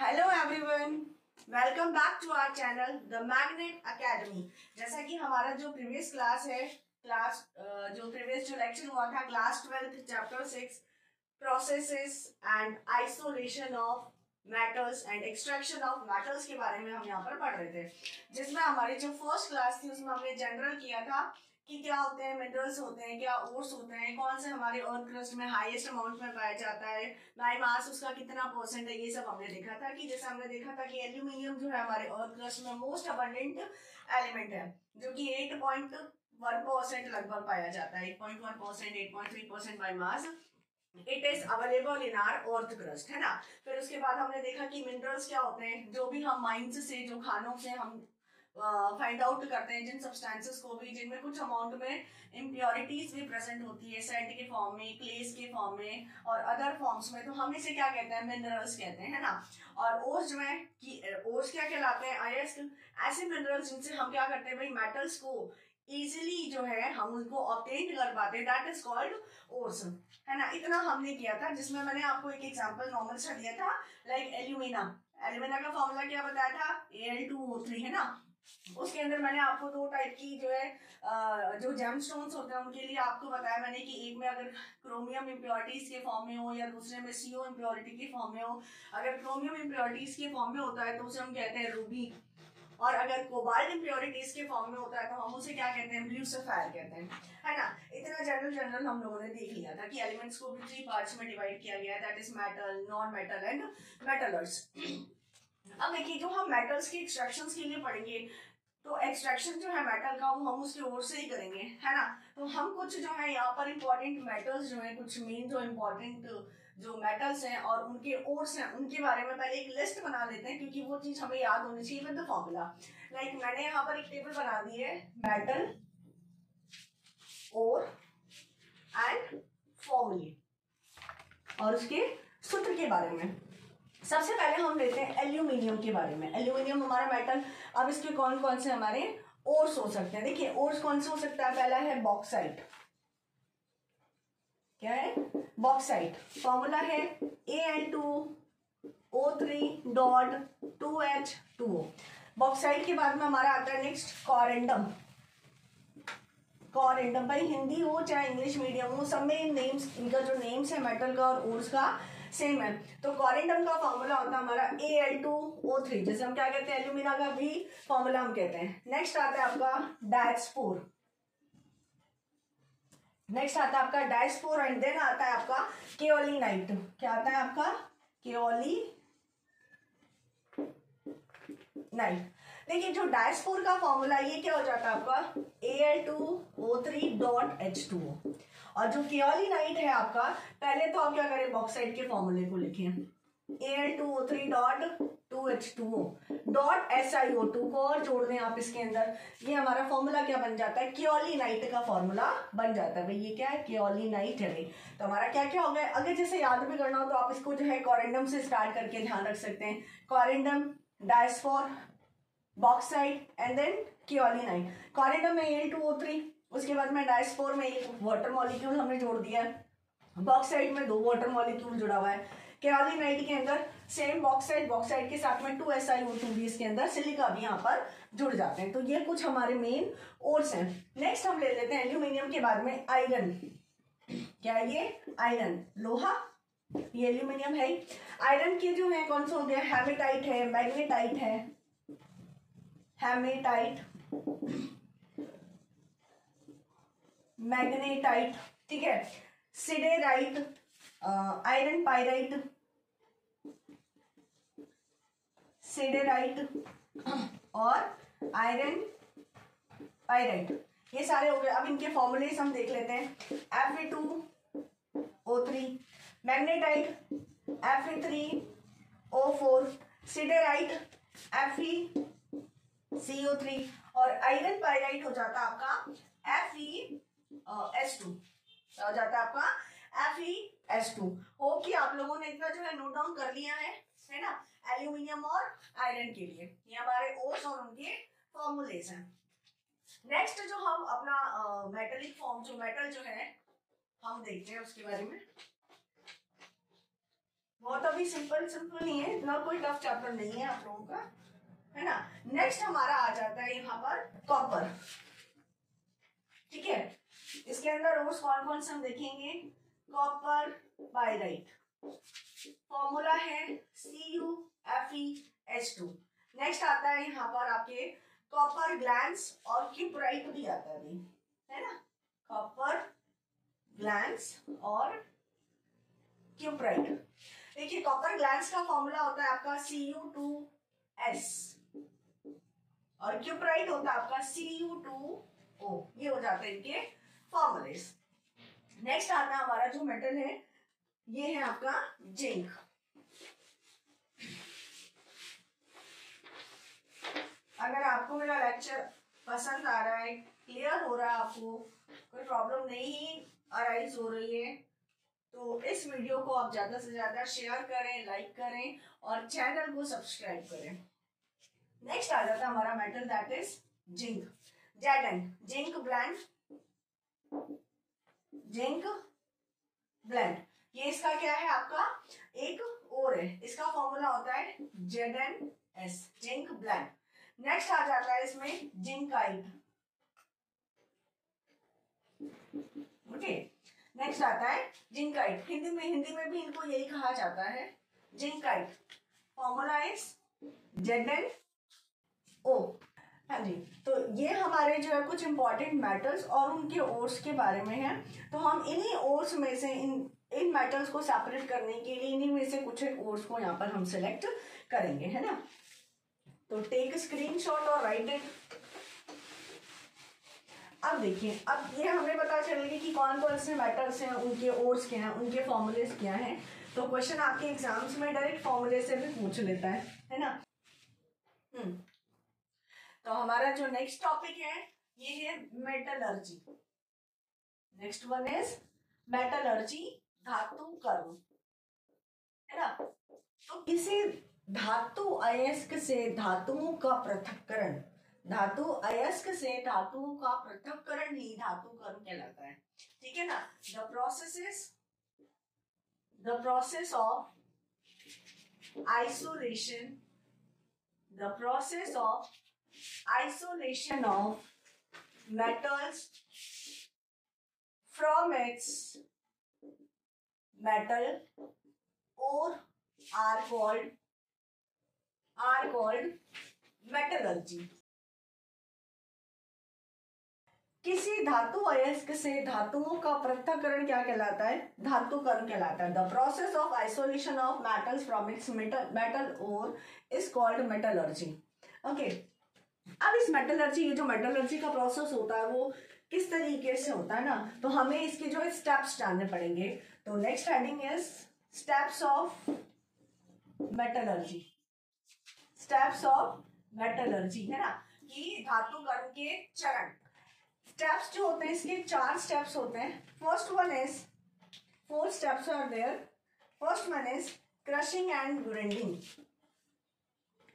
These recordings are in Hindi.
Hello everyone, welcome back to our channel the magnet academy. जैसा कि हमारा जो प्रीवियस क्लास है, जो लेक्चर हुआ था class 12 chapter 6 processes and isolation of metals and extraction of metals के बारे में हम यहाँ पर पढ़ रहे थे। जिसमें हमारी जो फर्स्ट क्लास थी उसमें हमने जनरल किया था कि क्या होते हैं, मिनरल्स होते हैं, क्या ओर्स होते हैं, कौन से हमारे अर्थ क्रस्ट में हाईएस्ट अमाउंट में पाया जाता है, बाय मास उसका कितना परसेंट है, ये सब हमने देखा था। कि जैसे हमने देखा था कि एल्यूमिनियम जो है हमारे अर्थ क्रस्ट में मोस्ट अबंडेंट एलिमेंट है, जो कि 8.1% लगभग पाया जाता है। 8.1%, 8.3% by mass it is available in are earth crust, है ना। फिर उसके बाद हमने देखा कि मिनरल्स क्या होते हैं, जो भी हम माइंस से, जो खानों से हम फाइंड आउट करते हैं, जिन सब्सटेंसेस को भी जिनमें कुछ अमाउंट में इम्प्योरिटीज भी प्रेजेंट होती है, सैंड के फॉर्म में, क्लेस के फॉर्म में और अदर फॉर्म्स में, तो हम इसे क्या कहते हैं, मिनरल्स कहते हैं, है ना। और ओर्स में कि ओर्स क्या कहलाते हैं, ऐसे मिनरल्स जिनसे हम क्या करते हैं भाई, मेटल्स को इजिली जो है हम उनको ऑब्टेन कर पाते हैं, दैट इज कॉल्ड ओर्स, है ना। इतना हमने किया था, जिसमें मैंने आपको एक एग्जांपल नॉर्मल सा दिया था, लाइक एल्यूमिना का फॉर्मूला क्या बताया था, Al2O3, है ना। उसके अंदर मैंने आपको दो टाइप की जो है जो जेमस्टोन्स होते हैं उनके लिए आपको बताया मैंने कि एक में अगर क्रोमियम इम्प्योरिटीज के फॉर्म में हो या दूसरे में CO इम्प्योरिटी के फॉर्म में हो। अगर क्रोमियम इम्प्योरिटीज के फॉर्म में होता है तो उसे हम कहते हैं रूबी, और अगर कोबाल्ट इम्प्योरिटीज के फॉर्म में होता है तो हम उसे क्या कहते हैं, ब्लू सफायर कहते हैं, है ना। इतना जनरल हम लोगों ने देख लिया था कि एलिमेंट्स को भी 3 पार्ट्स में डिवाइड किया गया है, that is metal, non metal and metalloids. अब देखिए, जो हम मेटल्स के एक्सट्रैक्शंस के लिए पढ़ेंगे, तो एक्सट्रैक्शन जो है मेटल का वो हम उसकी ओर से ही करेंगे, है ना। तो हम कुछ जो है यहाँ पर इंपॉर्टेंट मेटल्स जो है, कुछ मेन जो इंपॉर्टेंट जो मेटल्स हैं और उनके ओर्स हैं, उनके बारे में पहले एक लिस्ट बना लेते हैं, क्योंकि वो चीज हमें याद होनी चाहिए विद द फॉर्मूला। लाइक मैंने यहाँ पर एक टेबल बना दी है, मेटल, ओर एंड फॉर्मूले और उसके सूत्र के बारे में। सबसे पहले हम लेते हैं एल्यूमिनियम के बारे में। एल्यूमिनियम हमारा मेटल। अब इसके कौन कौन से हमारे ओर्स हो सकते हैं, देखिए ओर्स कौन से हो सकता है। पहला है बॉक्साइट। क्या है, बॉक्साइट। फॉर्मूला है Al2O3.2H2O। बॉक्साइट के बाद में हमारा आता है नेक्स्ट कॉरेंडम। कॉरेंडम भाई हिंदी हो चाहे इंग्लिश मीडियम हो, सब में नेम्स, इनका जो नेम्स है मेटल का और ओर्स का सेम है। तो कॉरेंडम का फॉर्मूला होता है हमारा Al2O3, जैसे हम क्या कहते हैं, एल्यूमिना का भी फॉर्मूला हम कहते हैं। नेक्स्ट आता है आपका डायस्पोर। नेक्स्ट आता है आपका डायस्पोर एंड देन आता है आपका केओलिनाइट। क्या आता है आपका, केओलिनाइट। देखिए जो डायस्पोर का फॉर्मूला ये क्या हो जाता है आपका, Al2O3.H2O। और जो केओलिनाइट है आपका, पहले तो आप क्या करें, बॉक्साइट के फॉर्मूले को लिखें, Al2O3.2H2O .SiO2 को और जोड़ दें आप इसके अंदर, ये हमारा फॉर्मूला क्या बन जाता है, केओलिनाइट का फॉर्मूला बन जाता है भाई। ये क्या है, केओलिनाइट है भाई। तो हमारा क्या क्या हो गया, अगर जैसे याद भी करना हो तो आप इसको जो है कॉरेंडम से स्टार्ट करके ध्यान रख सकते हैं। कॉरेंडम, डायस्फोर, बॉक्साइट एंड देन केओलिनाइट। कॉरेंडम में Al2O3, उसके बाद में डायस्पोर में एक वाटर मॉलिक्यूल हमने जोड़ दिया है, बॉक्साइट में 2 वाटर मॉलिक्यूल जुड़ा हुआ है, केओलिनाइट के अंदर सेम बॉक्साइट के साथ में 2SiO2 भी इसके अंदर, सिलिका भी यहाँ पर जुड़ जाते हैं। तो ये कुछ हमारे मेन ओर्स हैं। नेक्स्ट हम ले लेते हैं एल्यूमिनियम के बाद में आयरन। क्या है ये, आयरन, लोहा, ये एल्यूमिनियम है। आयरन के जो है कौन सा हो गया, हेमेटाइट है, मैग्नेटाइट है, मैग्नेटाइट, ठीक है, सिडेराइट, आयरन पायराइट, सिडेराइट और आयरन पायराइट, ये सारे हो गए। अब इनके फॉर्मूलेस हम देख लेते हैं। Fe2O3, magnetite Fe3O4, siderite FeCO3 और आयरन पायराइट हो जाता है आपका FeS2, हो जाता है आपका FeS2। होप कि आप लोगों ने इतना जो है नोट डाउन कर लिया है ना, एल्यूमिनियम और आयरन के लिए। ये हमारे ओर्स और उनके फॉर्मूलेस हैं। नेक्स्ट जो हम अपना मेटलिक फॉर्म, जो मेटल जो है हम देखते हैं उसके बारे में। बहुत ऑफ कोई सिंपल ही है, इतना कोई टफ चैप्टर नहीं है आप लोगों का, है ना। नेक्स्ट हमारा आ जाता है यहाँ पर कॉपर, ठीक है। इसके अंदर रोज कौन कौन से हम देखेंगे, कॉपर पाइराइट, फॉर्मूला है CuFeH2। नेक्स्ट आता है यहाँ पर आपके कॉपर ग्लैंस और क्यूपराइट भी आता है ना, कॉपर ग्लैंस और क्यूपराइट। देखिए कॉपर ग्लैंस का फॉर्मूला होता है आपका Cu2S और क्यूपराइट होता है आपका Cu2O, ये हो जाते हैं इनके फॉर्मूलेस। नेक्स्ट आता है हमारा जो मेटल है, ये है आपका जिंक। अगर आपको मेरा लेक्चर पसंद आ रहा है, क्लियर हो रहा है, आपको कोई प्रॉब्लम नहीं अराइज हो रही है, तो इस वीडियो को आप ज्यादा से ज्यादा शेयर करें, लाइक करें और चैनल को सब्सक्राइब करें। नेक्स्ट आ जाता है हमारा metal, that is zinc, Zn, zinc blende, zinc blende. ये इसका क्या है, आपका एक और है, इसका फॉर्मूला होता है ZnS, जिंक ब्लेंड। नेक्स्ट आ जाता है इसमें जिंकाइट, ओके। नेक्स्ट आता है जिंकाइट, हिंदी में भी इनको यही कहा जाता है, जिंकाइट। Formula is ZnO। हाँ जी, तो ये हमारे जो है कुछ इंपॉर्टेंट मेटल्स और उनके ओर्स के बारे में है। तो हम इन्हीं ओर्स में से इन मेटल्स को सेपरेट करने के लिए इन्हीं में से कुछ एक ओर्स को यहाँ पर हम सिलेक्ट करेंगे, है ना। तो टेक स्क्रीनशॉट और राइट इट। अब देखिए, अब ये हमें पता चलेगा कि कौन कौन से मेटल्स हैं, उनके ओर्स क्या हैं, उनके फॉर्मूलेस क्या हैं। तो क्वेश्चन आपके एग्जाम्स में डायरेक्ट फॉर्मूले से भी पूछ लेता है ना। तो हमारा जो नेक्स्ट टॉपिक है ये है metallurgy. Next one is metallurgy, धातु कर्म, है ना। तो किसी धातु अयस्क से धातुओं का पृथक्करण, धातु अयस्क से धातुओं का पृथक्करण ही धातु कर्म कहलाता है, ठीक है ना। The process of isolation, the process of isolation of metals from its metal ore are called metallurgy। किसी धातु अयस्क से धातुओं का पृथक्करण क्या कहलाता है, धातु कर्म कहलाता है। The process of isolation of metals from its metal ore is called metallurgy, okay. अब इस मेटलर्जी, ये जो मेटलर्जी का प्रोसेस होता है वो किस तरीके से होता है ना, तो हमें इसके जो स्टेप्स जानने पड़ेंगे। तो next heading is steps of metallurgy, steps of metallurgy, है ना, कि धातु कर्म के चरण। स्टेप्स जो होते हैं इसके 4 स्टेप्स होते हैं। First one is, 4 steps are there. First one is crushing and grinding,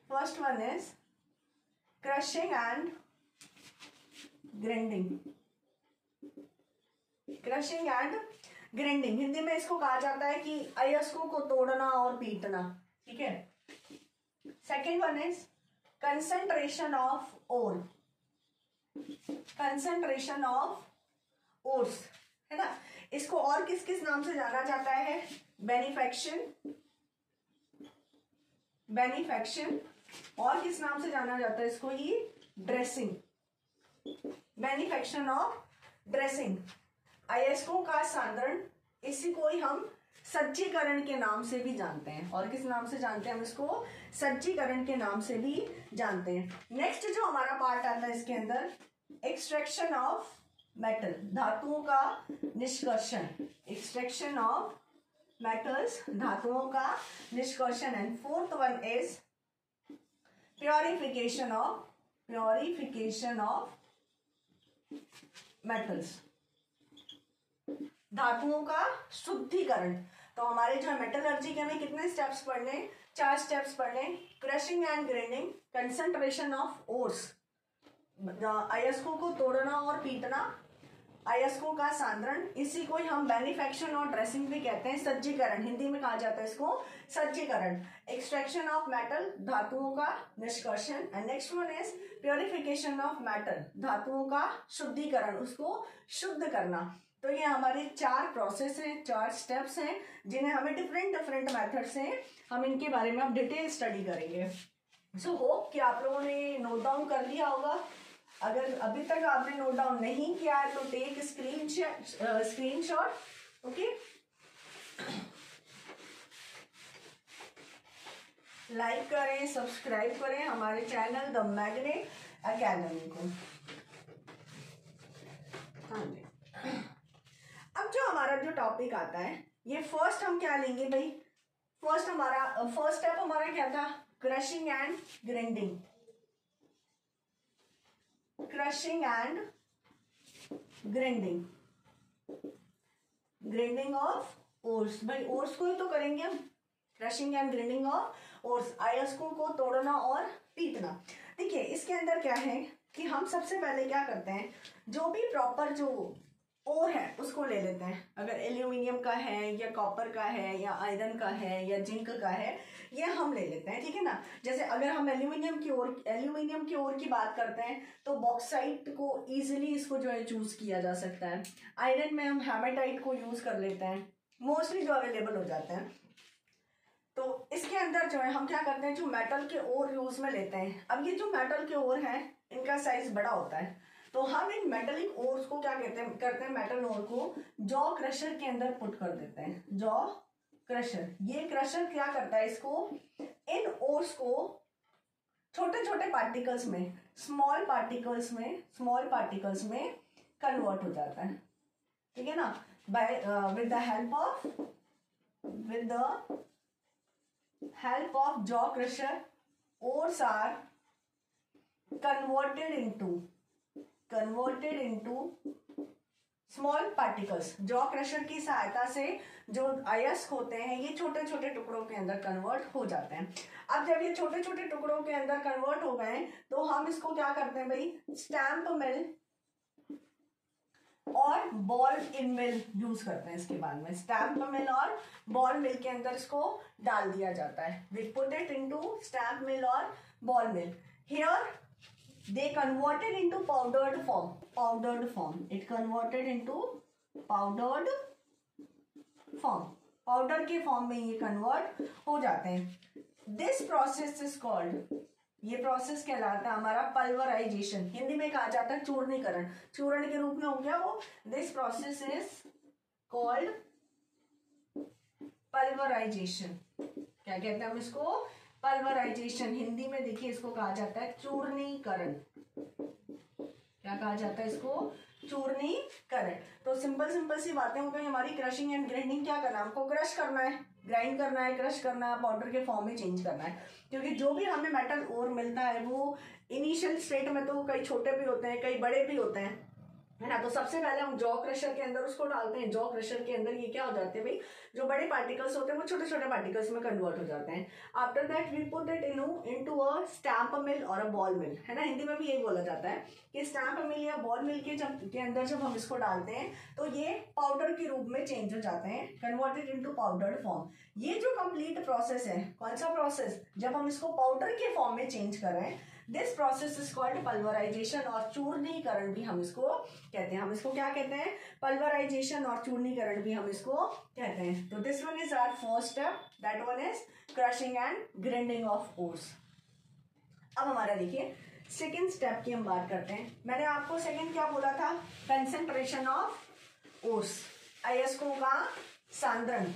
first one is crushing and grinding, crushing and grinding, Hindi में इसको कहा जाता है कि अयस्कों को तोड़ना और पीटना, ठीक है। Second one is concentration of ore, concentration of ores, है ना। इसको और किस किस नाम से जाना जाता है, बेनिफेक्शन, बेनिफेक्शन, और किस नाम से जाना जाता है इसको, ये ड्रेसिंग, बेनिफेक्शन ऑफ ड्रेसिंग, अयस्कों का सांद्रण, इसी को ही हम सज्जीकरण के नाम से भी जानते हैं। और किस नाम से जानते हैं हम इसको, सज्जीकरण के नाम से भी जानते हैं। नेक्स्ट जो हमारा पार्ट आता है इसके अंदर, एक्सट्रैक्शन ऑफ मेटल, धातुओं का निष्कर्षण, एक्सट्रैक्शन ऑफ मेटल्स, धातुओं का निष्कर्षण। And fourth one is purification of metals, धातुओं का शुद्धिकरण। तो हमारे जो मेटलर्जी के हमें कितने स्टेप्स पढ़ने, 4 स्टेप्स पढ़ने। Crushing and grinding, concentration of ores, अयस्कों को तोड़ना और पीटना, अयस्कों का सांद्रण, इसी को ही हम बेनिफेक्शन और ड्रेसिंग भी कहते हैं, सज्जीकरण हिंदी में कहा जाता है इसको सज्जीकरण। एक्सट्रैक्शन ऑफ मेटल, धातुओं का निष्कर्षण। And next one is purification of metal, धातुओं का शुद्धिकरण, उसको शुद्ध करना। तो ये हमारे 4 प्रोसेस हैं, 4 स्टेप्स हैं, जिन्हें हमें डिफरेंट डिफरेंट मेथड से हम इनके बारे में अब डिटेल स्टडी करेंगे। सो होप कि आप लोगों ने नोट डाउन कर लिया होगा। अगर अभी तक आपने नोट डाउन नहीं किया है तो टेक स्क्रीनशॉट। ओके, लाइक करें, सब्सक्राइब करें हमारे चैनल द मैग्नेट एकेडमी को। हाँ जी, अब जो हमारा जो टॉपिक आता है, ये फर्स्ट हम क्या लेंगे भाई, फर्स्ट स्टेप हमारा क्या था, crushing and grinding. Crushing and grinding, grinding of ores, भाई ओर्स को ही तो करेंगे हम। Crushing and grinding of ores, अयस्कों को तोड़ना और पीटना। देखिए इसके अंदर क्या है कि हम सबसे पहले क्या करते हैं, जो भी प्रॉपर जो ओर है उसको ले लेते हैं। अगर एल्यूमिनियम का है या कॉपर का है या आयरन का है या जिंक का है, ये हम ले लेते हैं, ठीक है ना। जैसे अगर हम एल्यूमिनियम की ओर की बात करते हैं तो बॉक्साइट को इजीली इसको जो है चूज किया जा सकता है। आयरन में हम हेमेटाइट को यूज कर लेते हैं, मोस्टली जो अवेलेबल हो जाते हैं। तो इसके अंदर जो है हम क्या करते हैं, जो मेटल के ओर यूज में लेते हैं। अब ये जो मेटल के ओर है इनका साइज बड़ा होता है, तो हम इन मेटलिक ओर्स को क्या करते हैं मेटल ओर को जॉ क्रशर के अंदर पुट कर देते हैं। जॉ क्रशर, ये क्रशर क्या करता है, इसको इन ओर्स को छोटे छोटे पार्टिकल्स में, स्मॉल पार्टिकल्स में कन्वर्ट हो जाता है, ठीक है ना। By with the help of jaw crusher, ores are converted into small particles. Jaw crusher की सहायता से जो अयस्क होते हैं ये छोटे छोटे टुकड़ों के अंदर कन्वर्ट हो जाते हैं। अब जब ये छोटे छोटे टुकड़ों के अंदर कन्वर्ट हो गए तो हम इसको क्या करते हैं भाई, स्टैंप मिल और बॉल इन मिल यूज करते हैं। इसके बाद में स्टैंप मिल और बॉल मिल के अंदर इसको डाल दिया जाता है। We put it into stamp mill और ball mill. Here they converted into powdered form, it converted into powdered form, powder के फॉर्म में ये कन्वर्ट हो जाते हैं। दिस प्रोसेस इज कॉल्ड, ये प्रोसेस कहलाता है हमारा पल्वराइजेशन, हिंदी में कहा जाता है चूर्णीकरण, चूर्ण के रूप में हो गया वो। This process is called pulverisation. क्या कहते हैं हम इसको, पल्वराइजेशन। हिंदी में देखिए इसको कहा जाता है चूर्णीकरण। क्या कहा जाता है इसको, चूर्णीकरण। तो सिंपल सी बातें हो गई हमारी। क्रशिंग एंड ग्राइंडिंग क्या करना है, हमको क्रश करना है, ग्राइंड करना है, क्रश करना है, पाउडर के फॉर्म में चेंज करना है। क्योंकि जो भी हमें मेटल ओर मिलता है वो इनिशियल स्टेट में तो कई छोटे भी होते हैं, कई बड़े भी होते हैं, है ना। तो सबसे पहले हम जॉ क्रशर के अंदर उसको डालते हैं। जॉ क्रशर के अंदर ये क्या हो जाते हैं भाई, जो बड़े पार्टिकल्स होते हैं वो छोटे छोटे पार्टिकल्स में कन्वर्ट हो जाते हैं। After that we put it into a stamp mill और अ बॉल मिल, है ना। हिंदी में भी यही बोला जाता है कि स्टैंप मिल या बॉल मिल के अंदर जब हम इसको डालते हैं तो ये पाउडर के रूप में चेंज हो जाते हैं, कन्वर्टेड इनटू पाउडर्ड फॉर्म। ये जो कंप्लीट प्रोसेस है, कौन सा प्रोसेस, जब हम इसको पाउडर के फॉर्म में चेंज कर रहे हैं, this process is called pulverisation, और चूर्णीकरण भी हम इसको कहते हैं। हम इसको क्या कहते हैं, पल्वराइजेशन और चूर्णीकरण भी हम इसको कहते हैं। तो this one is our first step, that one is crushing and grinding of ores. अब हमारा देखिए सेकेंड स्टेप की हम बात करते हैं। मैंने आपको सेकेंड क्या बोला था, कंसेंट्रेशन ऑफ ओर्स, अयस्कों का सांद्रण।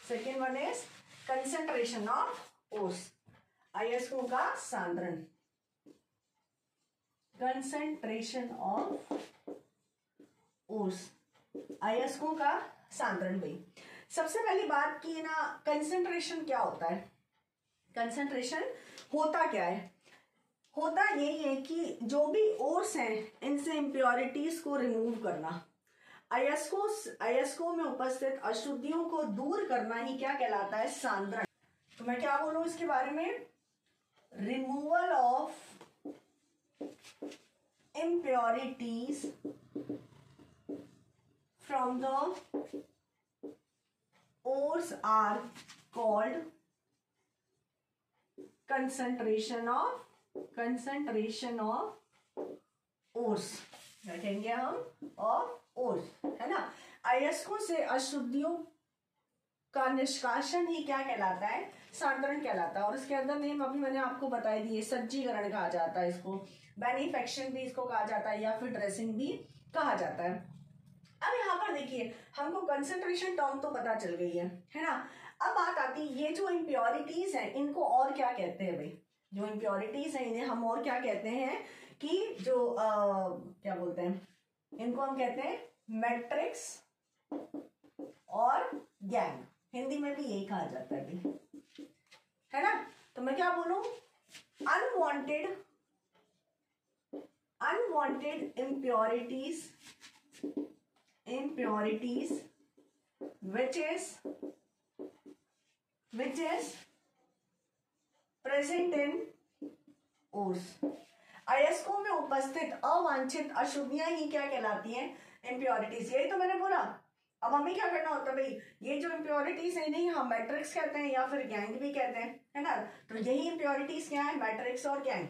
Second one is concentration of ores, अयस्कों का सांद्रण, कंसेंट्रेशन ऑफ ओर्स, अयस्कों का सांद्रण। भाई सबसे पहली बात की ना, कंसेंट्रेशन क्या होता है, कंसेंट्रेशन होता क्या है, होता यही है कि जो भी ओर्स हैं इनसे इम्प्योरिटीज को रिमूव करना, अयस्कों में उपस्थित अशुद्धियों को दूर करना ही क्या कहलाता है, सांद्रण। तो मैं क्या बोलूं इसके बारे में, removal of impurities from the ores are called concentration of ores, रखेंगे हम, और ores, है ना। अयस्कों से अशुद्धियों का निष्कासन ही क्या कहलाता है, सांद्रण कहलाता है। और इसके अंदर नेम अभी मैंने आपको बताई दी, सज्जीकरण कहा जाता है इसको, बेनिफेक्शन भी इसको कहा जाता है, या फिर ड्रेसिंग भी कहा जाता है। अब यहाँ पर देखिए, हमको कंसंट्रेशन टर्म तो पता चल गई है ना। अब बात आती है, ये जो इम्प्योरिटीज हैं इनको और क्या कहते हैं भाई, जो इम्प्योरिटीज हैं इन्हें हम और क्या कहते हैं कि जो क्या बोलते हैं, इनको हम कहते हैं मैट्रिक्स और गैंग, हिंदी में भी यही कहा जाता है भाई, है ना। तो मैं क्या बोलूं, unwanted impurities which is present in ores। अयस्कों में उपस्थित अवांछित अशुद्धियां ही क्या कहलाती हैं, इम्प्योरिटीज। यही तो मैंने बोला। अब हमें क्या करना होता है भाई, ये जो इम्प्योरिटीज है नहीं, हम मैट्रिक्स कहते हैं या फिर गैंग भी कहते हैं, है ना। तो यही इम्प्योरिटीज क्या है, मैट्रिक्स और गैंग,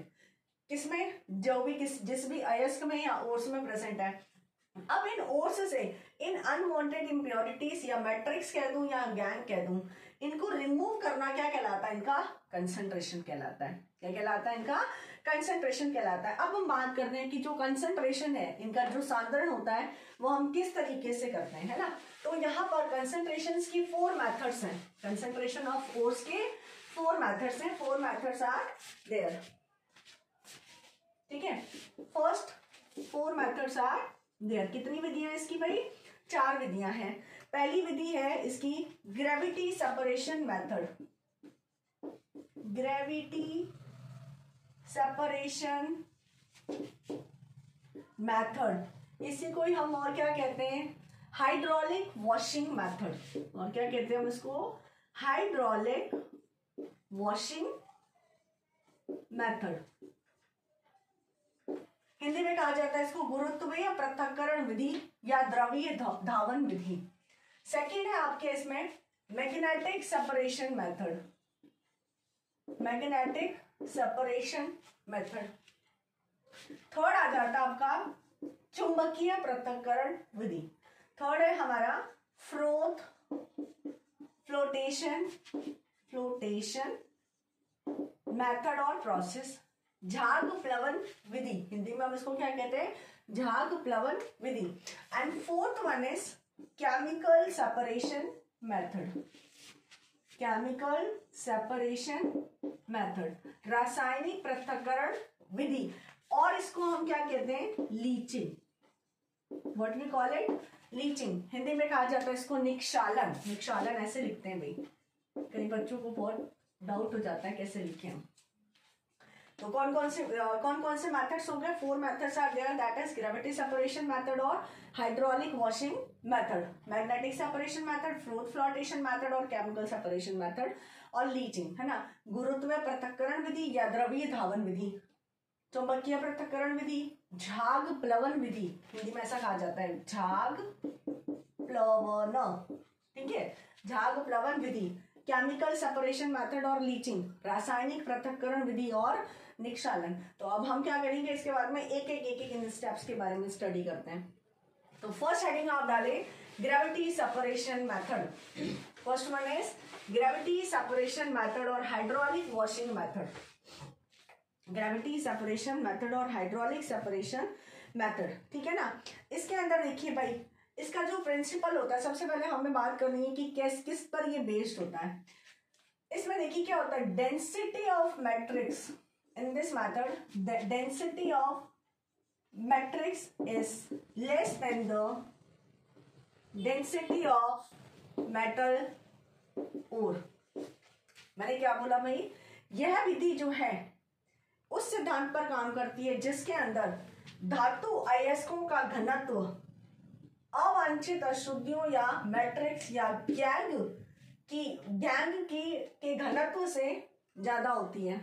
किसमें, जो भी जिस भी अयस्क में या ओर्स में प्रेजेंट है। अब इन ओर्स से इन अनवांटेड इम्प्योरिटीज, या मैट्रिक्स कह दूं या गैंग कह दूं, इनको रिमूव करना क्या कहलाता है, इनका कंसंट्रेशन कहलाता है। क्या कहलाता है, इनका कंसंट्रेशन कहलाता है। अब हम बात करते हैं कि जो कंसंट्रेशन है, इनका जो सांद्रण होता है वो हम किस तरीके से करते हैं, है ना। तो यहाँ पर कंसंट्रेशन की 4 मेथड्स हैं, कंसंट्रेशन ऑफ ओर्स के 4 मेथड्स हैं, 4 मेथड्स आर देयर, ठीक है। First 4 methods are there. कितनी विधियां इसकी भाई, 4 विधियां हैं। पहली विधि है इसकी gravity separation method, gravity separation method. इसी को ही हम और क्या कहते हैं, हाइड्रोलिक वॉशिंग मेथड। और क्या कहते हैं हम इसको, हाइड्रोलिक वॉशिंग मेथड। हिंदी में कहा जाता है इसको गुरुत्वीय पृथक्करण विधि या द्रवीय धावन विधि। सेकंड है आपके इसमें magnetic separation method, magnetic separation method. Third आ जाता है आपका चुंबकीय पृथक्करण विधि। थर्ड है हमारा फ्लोटेशन मेथड और प्रोसेस, झाग प्लवन विधि। हिंदी में हम इसको क्या कहते हैं, झाग प्लवन विधि। And fourth one is chemical separation method, chemical separation method, रासायनिक पृथक्करण विधि। और इसको हम क्या कहते हैं, leaching, what we call it, leaching. Hindi में कहा जाता है इसको निक्षालन, निक्षालन ऐसे लिखते हैं भाई, कई बच्चों को बहुत डाउट हो जाता है कैसे लिखे हम। तो कौन कौन से मेथड्स हो गए, 4 methods are there, that is gravity separation method और hydraulic washing method, magnetic separation method, flotation method और केमिकल सेपरेशन मेथड और लीचिंग, है ना। गुरुत्वीय पृथक्करण विधि या द्रवीय धावन विधि, चुंबकीय पृथक्करण विधि, झाग प्लवन विधि, हिंदी में ऐसा कहा जाता है झाग प्लवन, ठीक है, झाग प्लवन विधि, केमिकल सेपरेशन मेथड और लीचिंग, रासायनिक पृथक्करण विधि और निक्षालन। तो अब हम क्या करेंगे, इसके बाद में एक एक इन स्टेप्स के बारे में स्टडी करते हैं। तो फर्स्ट हेडिंग आप डाले gravity separation method. First one is gravity separation method और hydraulic washing method, gravity separation method और हाइड्रोलिक सेपरेशन मेथड, ठीक है ना। इसके अंदर देखिए भाई, इसका जो प्रिंसिपल होता है, सबसे पहले हमें बात करनी है कि किस पर ये बेस्ड होता है। इसमें देखिए क्या होता है, density of matrix in this method, density of matrix is less than the density of metal ore. मैंने क्या बोला भाई, यह विधि जो है उस सिद्धांत पर काम करती है जिसके अंदर धातु अयस्कों का घनत्व अवांछित अशुद्धियों या मैट्रिक्स या गैंग के घनत्व से ज्यादा होती है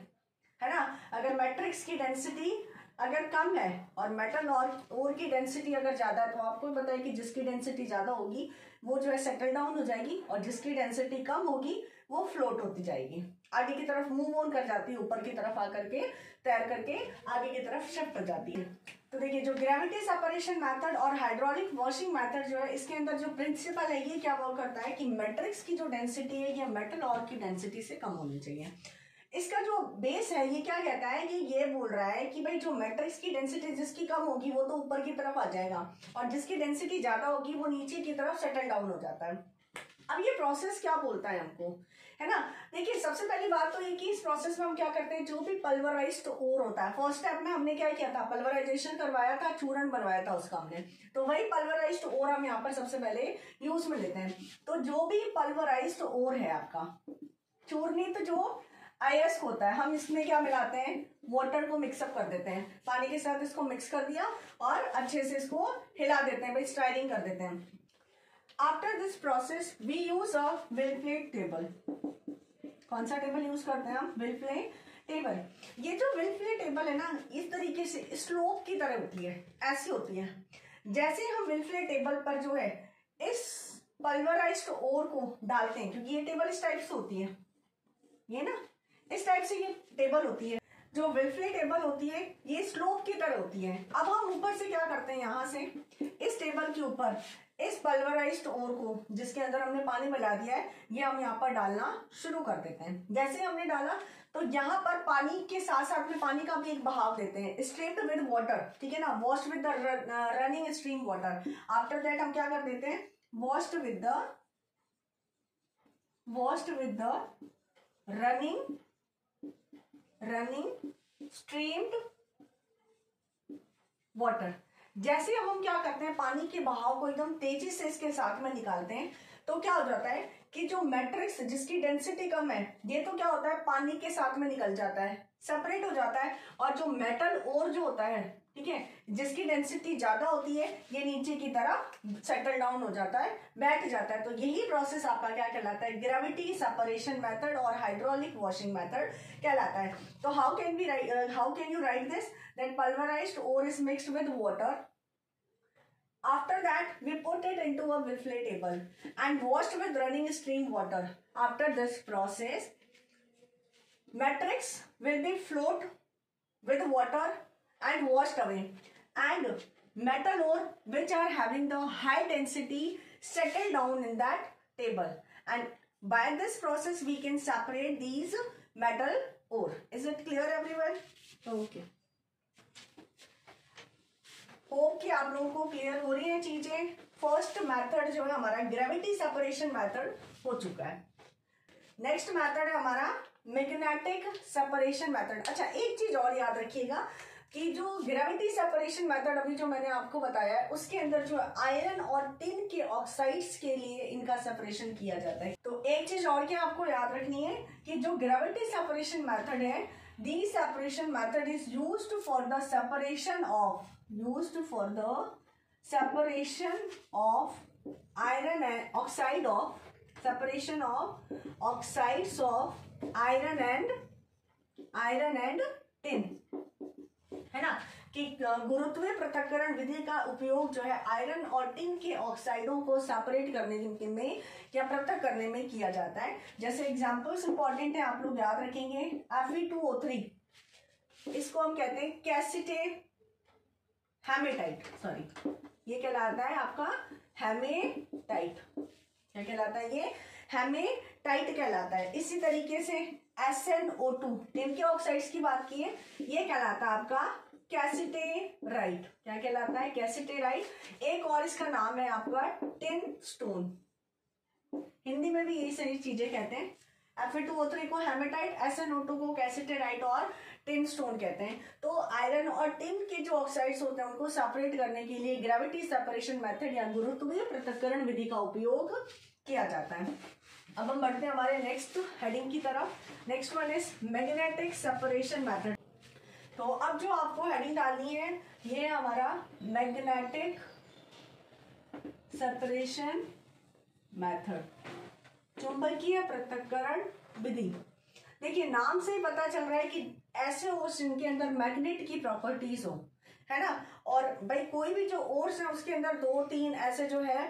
ना। अगर मैट्रिक्स की डेंसिटी अगर कम है और मेटल और ओर की डेंसिटी अगर ज्यादा है, तो आपको पता है कि जिसकी डेंसिटी ज्यादा होगी वो जो है सेटल डाउन हो जाएगी, और जिसकी डेंसिटी कम होगी वो फ्लोट होती जाएगी, आगे की तरफ मूव ऑन कर जाती है, ऊपर की तरफ आकर के तैर करके आगे की तरफ शिफ्ट हो जाती है। तो देखिए, जो ग्रेविटी सेपरेशन मेथड और हाइड्रोलिक वॉशिंग मेथड जो है, इसके अंदर जो प्रिंसिपल है ये क्या वर्क करता है कि मैट्रिक्स की जो डेंसिटी है ये मेटल और की डेंसिटी से कम होनी चाहिए। इसका जो बेस है ये क्या कहता है कि ये बोल रहा है कि भाई जो मैट्रिक्स की डेंसिटी जिसकी कम होगी वो तो ऊपर की तरफ आ जाएगा, और जिसकी डेंसिटी ज्यादा होगी वो नीचे की तरफ सेटल डाउन हो जाता है। अब ये प्रोसेस क्या बोलता है हमको, है ना। देखिए, सबसे पहली बात तो ये कि इस प्रोसेस में हम क्या करते हैं, जो भी पल्वराइज्ड ओर होता है, फर्स्ट स्टेप में हमने क्या किया था, पल्वराइजेशन करवाया था, चूर्ण बनवाया था उसका हमने, तो वही पल्वराइज्ड ओर हम यहाँ पर सबसे पहले यूज में लेते हैं। तो जो भी पल्वराइज्ड ओर है आपका, चूर्णित जो आयस्क होता है, हम इसमें क्या मिलाते हैं, वाटर को मिक्सअप कर देते हैं, पानी के साथ इसको मिक्स कर दिया और अच्छे से इसको हिला देते हैं, भाई स्टाइलिंग कर देते हैं। After this process we use a Wilfley table. कौन सा टेबल यूज करते हैं हम, विलफ्लेट टेबल। ये जो विलफ्लेट टेबल है ना, इस तरीके से स्लोप की तरह होती है, ऐसी होती है। जैसे हम विलफ्लेट टेबल पर जो है इस पल्वराइज्ड ओर को डालते हैं, क्योंकि ये टेबल इस टाइप से होती है, ये ना इस टाइप से ये टेबल होती है, जो विलफ्लेट टेबल होती है ये स्लोप की तरह होती है। अब हम ऊपर से क्या करते हैं, यहाँ से इस टेबल के ऊपर इस पल्वराइज्ड ओर को, जिसके अंदर हमने पानी मिला दिया है, ये हम यहाँ पर डालना शुरू कर देते हैं। जैसे हमने डाला तो यहाँ पर पानी के साथ साथ में पानी का भी एक बहाव देते हैं, स्ट्रीम्ड विद वाटर, ठीक है ना, washed with the running stream water. After that हम क्या कर देते हैं, washed with the running streamed water. जैसे हम क्या करते हैं, पानी के बहाव को एकदम तेजी से इसके साथ में निकालते हैं, तो क्या हो जाता है कि जो मैट्रिक्स जिसकी डेंसिटी कम है, ये तो क्या होता है, पानी के साथ में निकल जाता है, सेपरेट हो जाता है, और जो मेटल ओर जो होता है, ठीक है, जिसकी डेंसिटी ज्यादा होती है, ये नीचे की तरफ सेटल डाउन हो जाता है, बैठ जाता है। तो यही प्रोसेस आपका क्या कहलाता है, ग्रेविटी सेपरेशन मेथड और हाइड्रोलिक वॉशिंग मेथड कहलाता है। तो how can you write this, that pulverized ore is mixed with water. After that, we put it into a Wilfley table and washed with running stream water. After this process, matrix will be float with water and washed away, and metal ore which are having the high density settle down in that table, and by this process we can separate these metal ore. Is it clear everyone? Okay. Hope कि आप लोगों को क्लियर हो रही है चीजें। फर्स्ट मेथड जो है हमारा ग्रेविटी सेपरेशन मेथड हो चुका है। नेक्स्ट मेथड है हमारा मैग्नेटिक सेपरेशन मेथड। अच्छा, एक चीज और याद रखिएगा कि जो ग्रेविटी सेपरेशन मेथड अभी जो मैंने आपको बताया है, उसके अंदर जो आयरन और टिन के ऑक्साइड्स के लिए इनका सेपरेशन किया जाता है। तो एक चीज और क्या आपको याद रखनी है कि जो ग्रेविटी सेपरेशन मेथड है, the separation method is used for the separation of iron and oxide of separation of oxides of iron and tin, है ना, कि गुरुत्वीय पृथक्करण विधि का उपयोग जो है आयरन और टिन के ऑक्साइडों को सेपरेट करने में या पृथक करने में किया जाता है। जैसे एग्जांपल्स इंपॉर्टेंट है, आप लोग याद रखेंगे। Fe2O3, इसको हम कहते हैं कैसिटे हेमेटाइट, सॉरी, ये कहलाता है आपका हेमेटाइट। क्या कहलाता है ये? हेमेटाइट कहलाता है। इसी तरीके से SnO2, टिन के ऑक्साइड्स की बात की है, ये कहलाता है आपका कैसिटेराइट। क्या कहलाता है? कैसिटेराइट। एक और इसका नाम है आपका टिन स्टोन। हिंदी में भी यही सारी चीजें कहते हैं। Fe2O3 को हेमेटाइट, SnO2 को कैसिटेराइट और टिन स्टोन कहते हैं। तो आयरन और टिन के जो ऑक्साइड्स होते हैं उनको सेपरेट करने के लिए ग्रेविटी सेपरेशन मेथड या गुरुत्वीय पृथक्करण विधि का उपयोग किया जाता है। अब हम बढ़ते हैं हमारे नेक्स्ट हेडिंग की तरफ। Next one is magnetic separation method. तो अब जो आपको हेडिंग डालनी है, ये हमारा मैग्नेटिक सेपरेशन मेथड, चुंबकीय पृथक्करण विधि। देखिए नाम से ही पता चल रहा है कि ऐसे ओर्स जिनके अंदर मैग्नेट की प्रॉपर्टीज हो, है ना। और भाई कोई भी जो ओर्स है उसके अंदर 2-3 ऐसे जो है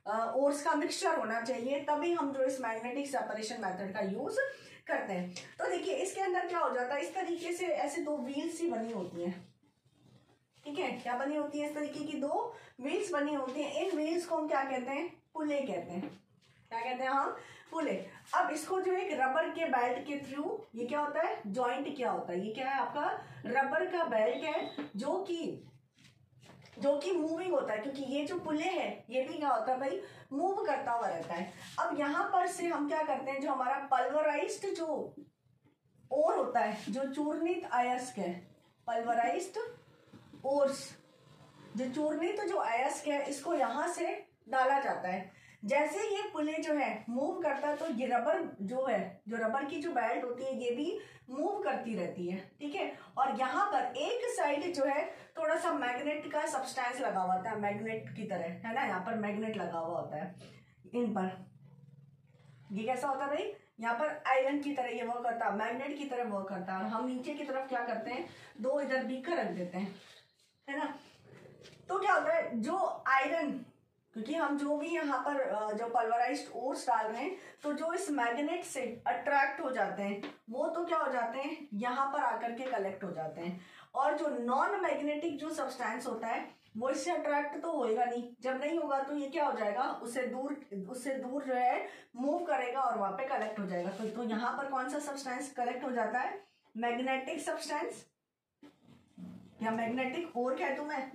ओर्स का मिक्सचर होना चाहिए, तभी हम जो इस मैग्नेटिक सेपरेशन मेथड का यूज करते हैं। तो देखिए इसके अंदर क्या हो जाता है, इस तरीके से ऐसे 2 व्हील्स ही बनी होती हैं, ठीक है। क्या बनी होती है, इस तरीके की 2 व्हील्स बनी होती हैं। इन व्हील्स को हम क्या कहते हैं, पुले कहते हैं। क्या कहते हैं हम, पुले। अब इसको जो एक रबर के बेल्ट के थ्रू, ये क्या होता है, जॉइंट क्या होता है, ये क्या है आपका रबर का बेल्ट है जो कि मूविंग होता है, क्योंकि ये जो पुले है ये भी क्या होता है भाई, मूव करता हुआ रहता है। अब यहां पर से हम क्या करते हैं, जो हमारा पल्वराइज्ड जो ओर होता है, जो चूर्णित अयस्क है, पल्वराइज्ड ओर्स, जो चूर्णित जो अयस्क है, इसको यहां से डाला जाता है। जैसे ये पुले जो है मूव करता है, तो ये रबर जो है, जो रबर की जो बेल्ट होती है, ये भी मूव करती रहती है, ठीक है। और यहाँ पर एक साइड जो है थोड़ा सा मैग्नेट का सब्सटेंस लगा हुआ होता है, मैग्नेट की तरह, है ना। यहाँ पर मैग्नेट लगा हुआ होता है इन पर। ये कैसा होता है भाई, यहाँ पर आयरन की तरह ये वर्क करता है, मैग्नेट की तरह वर्क करता है। और हम नीचे की तरफ क्या करते हैं, 2 इधर बीकर रख देते हैं, है ना। तो क्या होता है, जो आयरन, क्योंकि हम जो भी यहाँ पर जो पल्वराइज्ड ओर्स डाल रहे हैं, तो जो इस मैग्नेट से अट्रैक्ट हो जाते हैं वो तो क्या हो जाते हैं, यहाँ पर आकर के कलेक्ट हो जाते हैं। और जो नॉन मैग्नेटिक जो सब्सटेंस होता है वो इससे अट्रैक्ट तो होएगा नहीं, जब नहीं होगा तो ये क्या हो जाएगा, उससे दूर जो है मूव करेगा और वहां पे कलेक्ट हो जाएगा। तो यहाँ पर कौन सा सब्सटेंस कलेक्ट हो जाता है, मैग्नेटिक सब्सटेंस, या मैग्नेटिक ओर कह दूं मैं।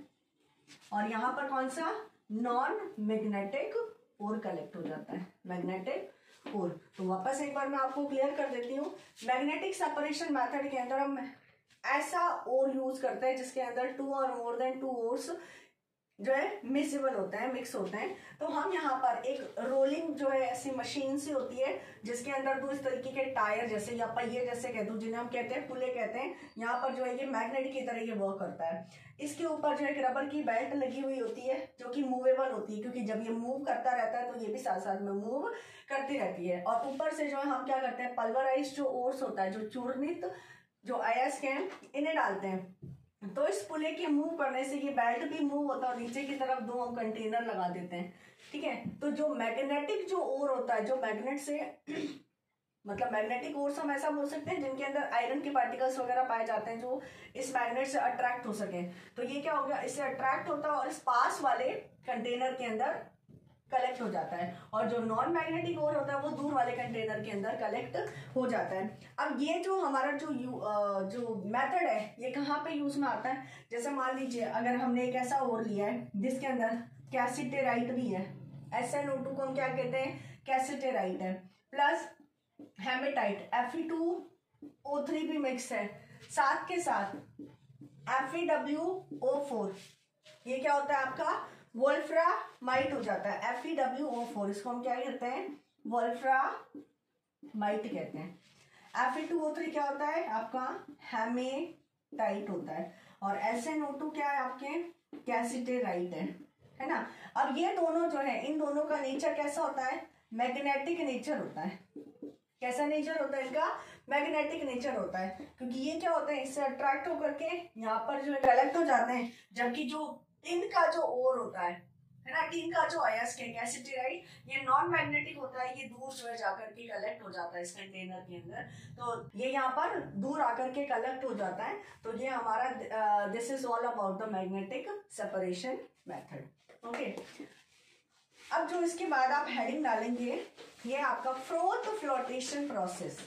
और यहाँ पर कौन सा, नॉन मैग्नेटिक ओर कलेक्ट हो जाता है, मैग्नेटिक ओर। तो वापस एक बार मैं आपको क्लियर कर देती हूँ, मैग्नेटिक सेपरेशन मेथड के अंदर हम ऐसा ओर यूज करते हैं जिसके अंदर 2 और मोर देन 2 ओर्स जो है मिक्सिबल होते हैं, मिक्स होते हैं। तो हम यहाँ पर एक रोलिंग जो है ऐसी मशीन सी होती है जिसके अंदर 2 इस तरीके के टायर जैसे या पहिए जैसे कह दूं, जिन्हें हम कहते हैं पुले कहते हैं। यहाँ पर जो है ये मैग्नेट की तरह ये वर्क करता है। इसके ऊपर जो एक रबर की बेल्ट लगी हुई होती है जो कि मूवेबल होती है, क्योंकि जब ये मूव करता रहता है तो ये भी साथ साथ में मूव करती रहती है। और ऊपर से जो है हम क्या करते हैं, पल्वराइज जो ओर्स होता है, जो चूर्णित जो अयस्क हैं, इन्हें डालते हैं। तो इस पुले के मूव करने से ये बेल्ट भी मूव होता है और नीचे की तरफ 2 हम कंटेनर लगा देते हैं, ठीक है। तो जो मैग्नेटिक जो ओर होता है, जो मैग्नेट से मतलब मैग्नेटिक ओर्स हम ऐसा बोल सकते हैं जिनके अंदर आयरन के पार्टिकल्स वगैरह पाए जाते हैं जो इस मैग्नेट से अट्रैक्ट हो सके। तो ये क्या हो गया, इससे अट्रैक्ट होता है और इस पास वाले कंटेनर के अंदर कलेक्ट हो जाता है। और जो नॉन मैग्नेटिक ओर होता है वो दूर वाले कंटेनर के अंदर कलेक्ट हो जाता है। अब ये जो हमारा जो मेथड है ये कहाँ पे यूज में आता है, जैसे मान लीजिए अगर हमने एक ऐसा ओर लिया है जिसके अंदर कैसिटेराइट भी है, SnO2 को हम क्या कहते हैं, कैसिटेराइट है, प्लस हेमेटाइट Fe2O3 भी मिक्स है, साथ के साथ FeWO4, ये क्या होता है आपका वोल्फ्रामाइट हो जाता है, FeWO4, इसको हम क्या कहते हैं, वोल्फ्रामाइट कहते हैं। Fe2O3 क्या होता है आपका हेमेटाइट होता है, और SnO2 क्या है आपके कैसिटेराइट है ना। अब ये दोनों जो है, इन दोनों का नेचर कैसा होता है, मैग्नेटिक नेचर होता है। कैसा नेचर होता है इनका, मैग्नेटिक नेचर होता है, क्योंकि ये क्या होता है, इससे अट्रैक्ट होकर के यहाँ पर जो कलेक्ट हो जाते हैं। जबकि जो टिन का जो ओर होता है ना, टिन का जो अयस्क है कैसिटेराइट, ये नॉन मैग्नेटिक होता है, ये दूर जो है जाकर के कलेक्ट हो जाता है इस कंटेनर के अंदर। तो ये यहाँ पर दूर आकर के कलेक्ट हो जाता है। तो ये हमारा this is all about the magnetic separation method, okay. अब जो इसके बाद आप हेडिंग डालेंगे, ये आपका फ्रोथ फ्लोटेशन प्रोसेस।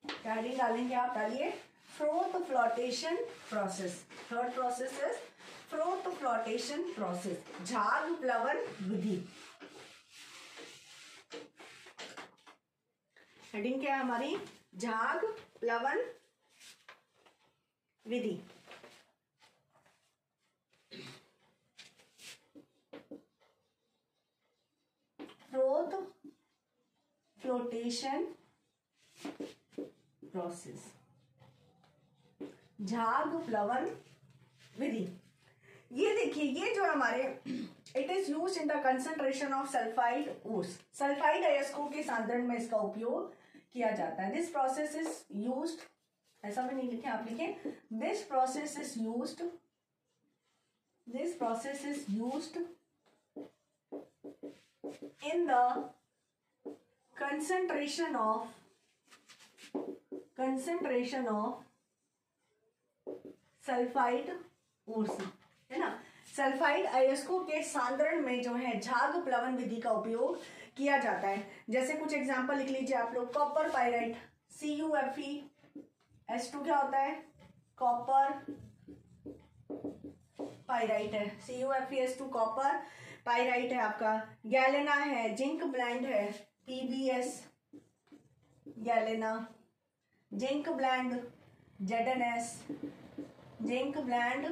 क्या हेडिंग डालेंगे आप, डालिए froth flotation process. Third process is froth flotation process, झाग प्लवन विधि। हेडिंग क्या है हमारी, झाग प्लवन विधि। फ्रोथ फ्लोटेशन प्रोसेस, झाग प्लवन विधि। ये देखिए, ये जो हमारे it is use in the concentration of sulphide ores, sulphide अयस्कों के सांद्रण में इसका उपयोग किया जाता है। दिस प्रोसेस इज यूज्ड, ऐसा भी नहीं लिखे, आप लिखे this process is used, this process is used in the concentration of sulphide Urs, है ना। सल्फाइड अयस्कों के सांद्रण में जो है झाग प्लवन विधि का उपयोग किया जाता है। जैसे कुछ एग्जांपल लिख लीजिए आप लोग। कॉपर पाइराइट CuFeS2 क्या होता है, कॉपर पाइराइट है, CuFeS2 कॉपर पाइराइट है आपका। गैलेना है, जिंक ब्लेंड है, PbS galena, zinc blende ZnS, zinc blend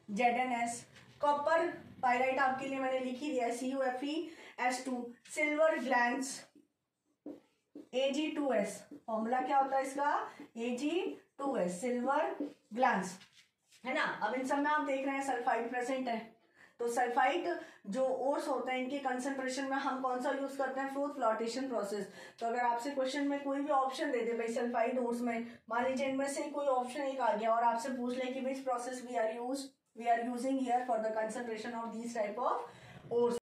ZnS। Copper pyrite आपके लिए मैंने लिख ही दिया CuFeS2। Silver glans Ag2S, formula क्या होता है इसका, Ag2S, सिल्वर ग्लैंस, है ना। अब इन सब में आप देख रहे हैं सल्फाइड प्रेजेंट है। तो सल्फाइड जो ओर्स होते हैं इनके कंसंट्रेशन में हम कौन सा यूज करते हैं, फोर्थ फ्लोटेशन प्रोसेस। तो अगर आपसे क्वेश्चन में कोई भी ऑप्शन दे दे भाई सल्फाइड ओर्स में, मान लीजिए इनमें से कोई ऑप्शन एक आ गया और आपसे पूछ ले कि which process we are using here for the concentration of this type of ores,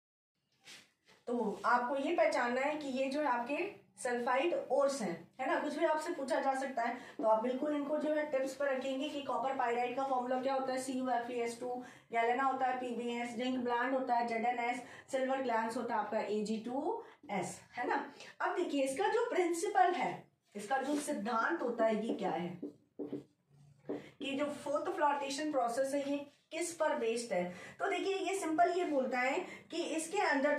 तो आपको ये पहचानना है कि ये जो है आपके सल्फाइड ओर्स हैं, है ना। कुछ भी आपसे पूछा जा सकता है तो आप बिल्कुल इनको जो है टिप्स पर रखेंगे कि कॉपर पाइराइट का फॉर्मूला क्या होता है, CuFeS2, गैलेना होता है PbS, जिंक ब्लेंड होता है ZnS, सिल्वर ग्लैंस होता है आपका Ag2S, है ना। अब देखिए इसका जो प्रिंसिपल है, इसका जो सिद्धांत होता है ये क्या है, कि जो फोर्थ फ्लोटेशन प्रोसेस है ये किस पर बेस्ड है। तो देखिए ये सिंपल ये बोलता है कि इसके अंदर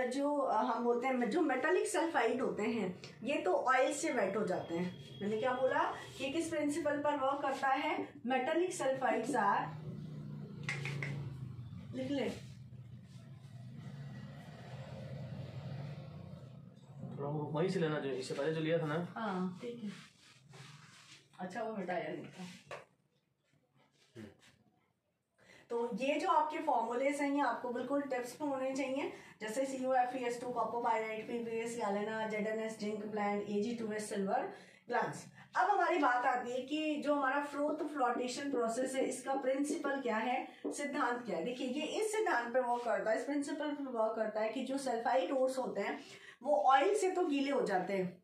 जो हम बोलते हैं जो मेटालिक सल्फाइड होते हैं ये तो ऑयल से वेट हो जाते हैं। मैंने क्या बोला कि किस प्रिंसिपल पर वर्क करता है, मेटालिक सल्फाइड्स आर, लिख ले वहीं से लेना, जो इससे पहले जो लिया था ना। हाँ ठीक है, अच्छा वो मिटाया नहीं था। तो ये जो आपके फॉर्मूलेस हैं ये आपको बिल्कुल टिप्स में होने चाहिए, जैसे CuFeS2 copper pyrite, PbS galena, ZnS zinc blende, Ag2S silver glance. अब हमारी बात आती है कि जो हमारा फोर्थ फ्लोटेशन प्रोसेस है इसका प्रिंसिपल क्या है, सिद्धांत क्या है। देखिए ये इस सिद्धांत पे वर्क करता है, इस प्रिंसिपल पे वर्क करता है कि जो सल्फाइड ओर्स होते हैं वो ऑयल से तो गीले हो जाते हैं,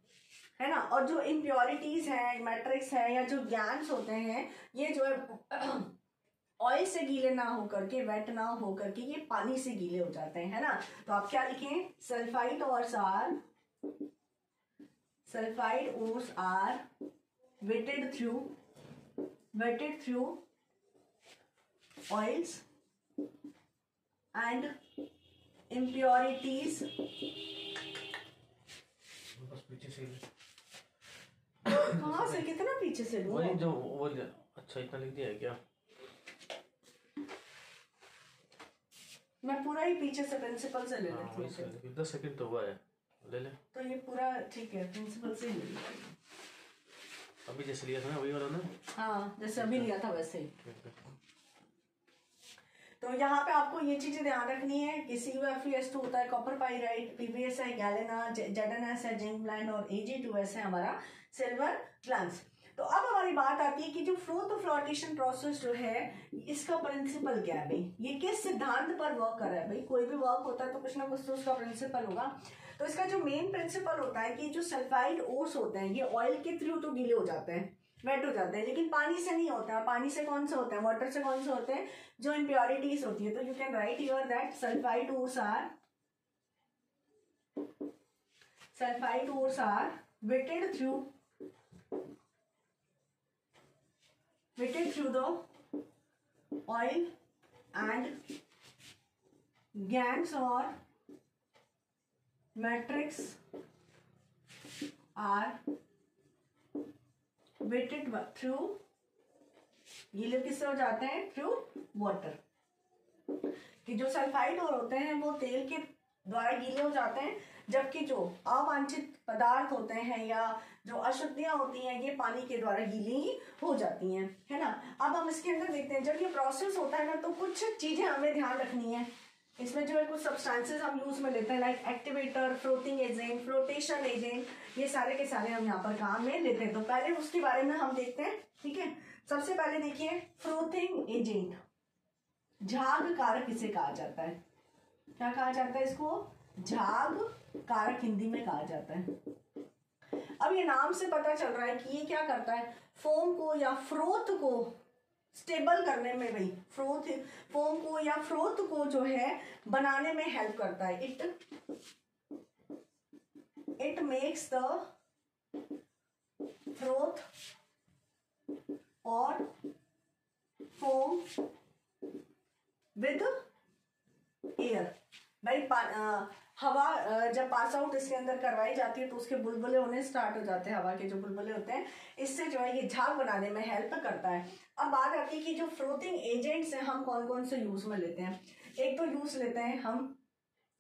है ना, और जो इम्प्योरिटीज है, मैट्रिक्स है या जो गैंस होते हैं ये जो है ऑयल से गीले ना होकर के, वेट ना होकर के ये पानी से गीले हो जाते हैं, है ना। तो आप क्या लिखें, sulphide ores are wetted through oils and impurities. पीछे से कहाँ से, कितना पीछे से लूं? वही जो वो, अच्छा इतना लिख दिया है क्या? मैं पूरा ही पीछे से प्रिंसिपल से ले लेती हूँ। 10 सेकंड तो हुआ है, ले ले। तो ये पूरा ठीक है, प्रिंसिपल से ही ले लेती हूँ। अभी जैसे लिया था ना वही वाला ना। हाँ जैसे अभी लिया था वैसे ही। तो यहाँ पे आपको ये चीजें ध्यान रखनी है कि CuFeS2 होता है कॉपर पाइराइट, PbS है गैलेना, ZnS है जिंक ब्लेंड और Ag2S है हमारा सिल्वर ग्लैंस। तो अब हमारी बात आती है कि जो फोर्थ फ्लोटेशन प्रोसेस जो है इसका प्रिंसिपल क्या है भाई, ये किस सिद्धांत पर वर्क कर रहा है। भाई कोई भी वर्क होता है तो कुछ ना कुछ तो उसका प्रिंसिपल होगा। तो इसका जो मेन प्रिंसिपल होता है कि जो सल्फाइड ओर्स होते हैं ये ऑयल के थ्रू तो गीले हो जाते हैं, वेट हो जाते हैं, लेकिन पानी से नहीं होता है। पानी से कौन से होते हैं, वाटर से कौन से होते हैं, जो इम्प्योरिटीज होती है। तो you can write here that sulphide ores are wetted through the oil and gangs or matrix are weighted through, गीले किससे हो जाते हैं, थ्रू वाटर। कि जो सल्फाइड और होते हैं वो तेल के द्वारा गीले हो जाते हैं, जबकि जो अवांछित पदार्थ होते हैं या जो अशुद्धियां होती हैं ये पानी के द्वारा गीली हो जाती हैं, है ना। अब हम इसके अंदर देखते हैं जब ये प्रोसेस होता है ना तो कुछ चीजें हमें ध्यान रखनी है इसमें जो है कुछ सब्सटेंसेस हम यूज में लेते हैं, like activator, floating agent, flotation agent, ये सारे के सारे हम यहाँ पर काम में लेते हैं। तो पहले उसके बारे में हम देखते हैं, ठीक है। सबसे पहले देखिए फ्लोटिंग एजेंट, झाग कारक इसे कहा जाता है। क्या कहा जाता है इसको? झाग कारक हिंदी में कहा जाता है। अब ये नाम से पता चल रहा है कि ये क्या करता है, फोम को या फ्रोथ को स्टेबल करने में, भाई फोम को या फ्रोथ को जो है बनाने में हेल्प करता है। इट मेक्स द फ्रोथ और फोम विद एयर। भाई हवा जब पास आउट इसके अंदर करवाई जाती है तो उसके बुलबुले होने स्टार्ट हो जाते हैं, हवा के जो बुलबुले होते हैं, इससे जो है ये झाग बनाने में हेल्प करता है। अब बात आती है कि जो फ्लोटिंग एजेंट्स हैं हम कौन कौन से यूज में लेते हैं। एक तो यूज लेते हैं हम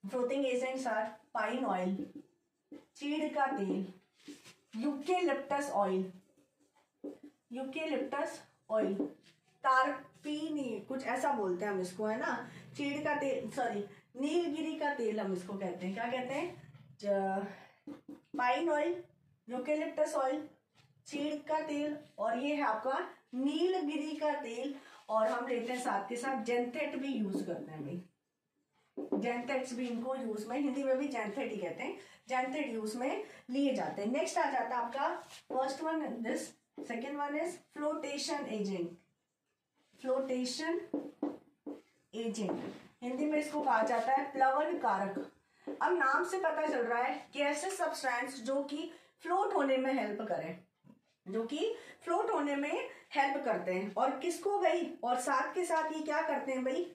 floating agents are pine oil, चीड़ का तेल, यूकेलिप्टस ऑयल, तारपीनी कुछ ऐसा बोलते हैं हम इसको, है ना। चीड़ का तेल, सॉरी नीलगिरी का तेल हम इसको कहते हैं। क्या कहते हैं? पाइन ऑयल, यूकेलिप्टस ऑयल, चीड़ का तेल, और ये है आपका नीलगिरी का तेल। और हम लेते हैं साथ के साथ जेंथेट भी यूज करते हैं भाई, जेंथेट्स भी इनको यूज में, हिंदी में भी जेंथेट ही कहते हैं, जेंथेट यूज में लिए जाते हैं। नेक्स्ट आ जाता है आपका first one this, second one is flotation agent. Flotation agent Hindi में इसको कहा जाता है प्लवन कारक। अब नाम से पता चल रहा है कि ऐसे सब्सटेंस जो कि फ्लोट होने में हेल्प करें, जो कि फ्लोट होने में हेल्प करते हैं। और किसको भाई? और साथ के साथ ये क्या करते हैं भाई,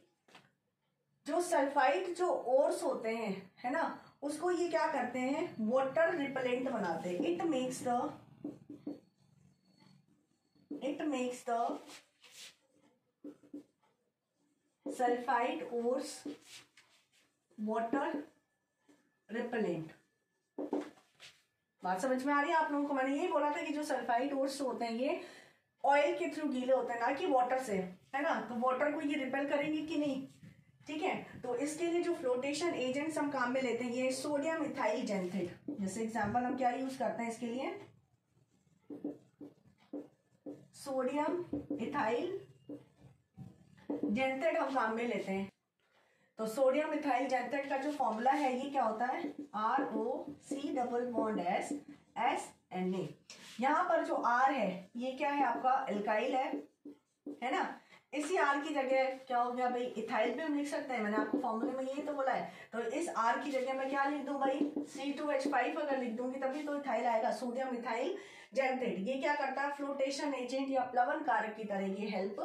जो सल्फाइड जो ओर्स होते हैं, है ना, उसको ये क्या करते हैं, वाटर रिपेलेंट बनाते हैं। It makes the sulphide ores water repellent. बात समझ में आ रही है आप लोगों को? मैंने यही बोला था कि जो सल्फाइड ओर्स होते हैं ये ऑयल के थ्रू गीले होते हैं, ना कि वाटर से, है ना। तो वाटर को ये रिपेल करेंगे कि नहीं, ठीक है। तो इसके लिए जो फ्लोटेशन एजेंट्स हम काम में लेते हैं, ये सोडियम इथाइल जेंथेट। जैसे एग्जांपल हम क्या यूज करते हैं इसके लिए, सोडियम इथाइल जेंथेट हम काम में लेते हैं। तो सोडियम इथाइल जेंथेट का जो फॉर्मूला है ये क्या होता है, ROC+S यहाँ पर जो R है ये क्या है आपका एल्काइल है ना। इसी R की जगह क्या हो गया भाई, इथाइल भी हम लिख सकते हैं, मैंने आपको फॉर्मूले में यही तो बोला है। तो इस R की जगह मैं क्या लिख दूं भाई, C2H5 अगर लिख दूंगी तभी तो इथाइल आएगा, सोडियम इथाइल जेंथेट। ये क्या करता है, फ्लोटेशन एजेंट या प्लवन कारक की तरह ये हेल्प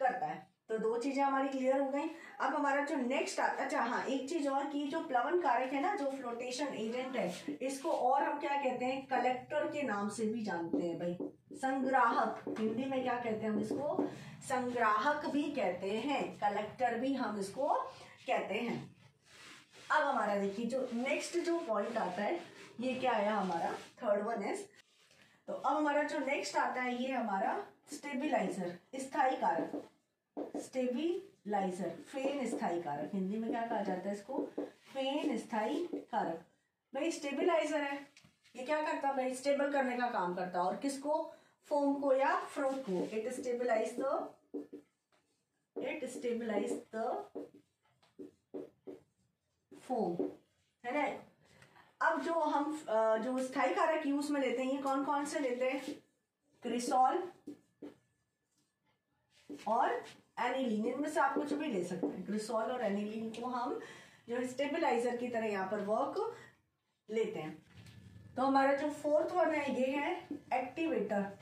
करता है। तो दो चीजें हमारी क्लियर हो गई। अब हमारा जो नेक्स्ट आता, अच्छा हाँ एक चीज और की, जो प्लवन कारक है ना, जो फ्लोटेशन एजेंट है, इसको और हम क्या कहते हैं, कलेक्टर के नाम से भी जानते हैं भाई, संग्राहक। हिंदी में क्या कहते हैं हम इसको, संग्राहक भी कहते हैं, कलेक्टर भी हम इसको कहते हैं। अब हमारा देखिए जो नेक्स्ट जो पॉइंट आता है ये क्या आया हमारा, थर्ड वन इज, तो अब हमारा जो नेक्स्ट आता है ये हमारा स्टेबिलाईजर, स्थायी कारक। स्टेबिलाईजर, फेन स्थायी कारक, हिंदी में क्या कहा जाता है इसको, फेन स्थायी कारक। भाई स्टेबिलाईजर है, ये क्या करता है भाई, स्टेबल करने का काम करता है। और किसको, फोम को या फ्रोथ को। इट स्टेबिलाइज द फोम, है ना। अब जो हम जो स्थायी कारक यूज में लेते हैं ये कौन कौन से लेते हैं, क्रिसॉल और एनिलीन, इनमें से आप कुछ भी ले सकते हैं। क्रिसॉल और एनिलीन को हम जो स्टेबिलाईजर की तरह यहाँ पर वर्क लेते हैं। तो हमारा जो फोर्थ वन है ये है एक्टिवेटर।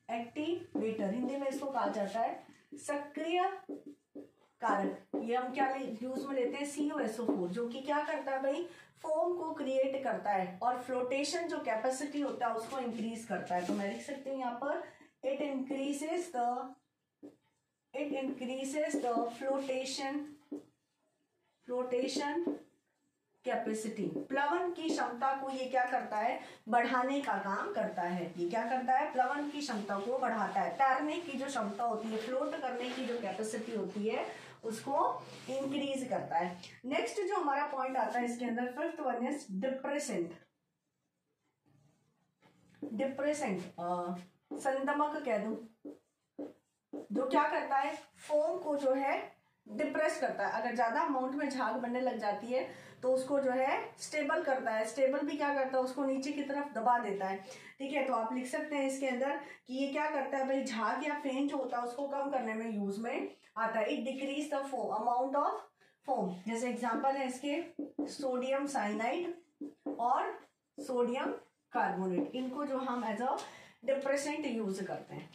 एक्टिवेटर हिंदी में इसको कहा जाता है सक्रिय कारक। ये हम क्या यूज में लेते हैं, CuSO4, जो कि क्या करता है भाई, फोम को क्रिएट करता है और फ्लोटेशन जो कैपेसिटी होता है उसको इंक्रीज करता है। तो मैं लिख सकती हूँ यहाँ पर, it increases the flotation capacity. प्लवन की क्षमता को ये क्या करता है, बढ़ाने का काम करता है। ये क्या करता है, प्लवन की क्षमता को बढ़ाता है। तैरने की जो क्षमता होती है, फ्लोट करने की जो कैपेसिटी होती है उसको इंक्रीज करता है। नेक्स्ट जो हमारा पॉइंट आता है इसके अंदर, fifth one is depressant. Depressant संदमक कह दूं, जो क्या करता है, फोम को जो है डिप्रेस करता है। अगर ज्यादा अमाउंट में झाग बनने लग जाती है तो उसको जो है स्टेबल करता है। स्टेबल भी क्या करता है, उसको नीचे की तरफ दबा देता है। ठीक है, तो आप लिख सकते हैं इसके अंदर कि ये क्या करता है भाई, झाग या फेन जो होता है उसको कम करने में यूज में आता है। It decrease the foam, amount of foam. जैसे एग्जांपल है इसके सोडियम साइनाइड और सोडियम कार्बोनेट, इनको जो हम एज अ डिप्रेसेंट यूज करते हैं।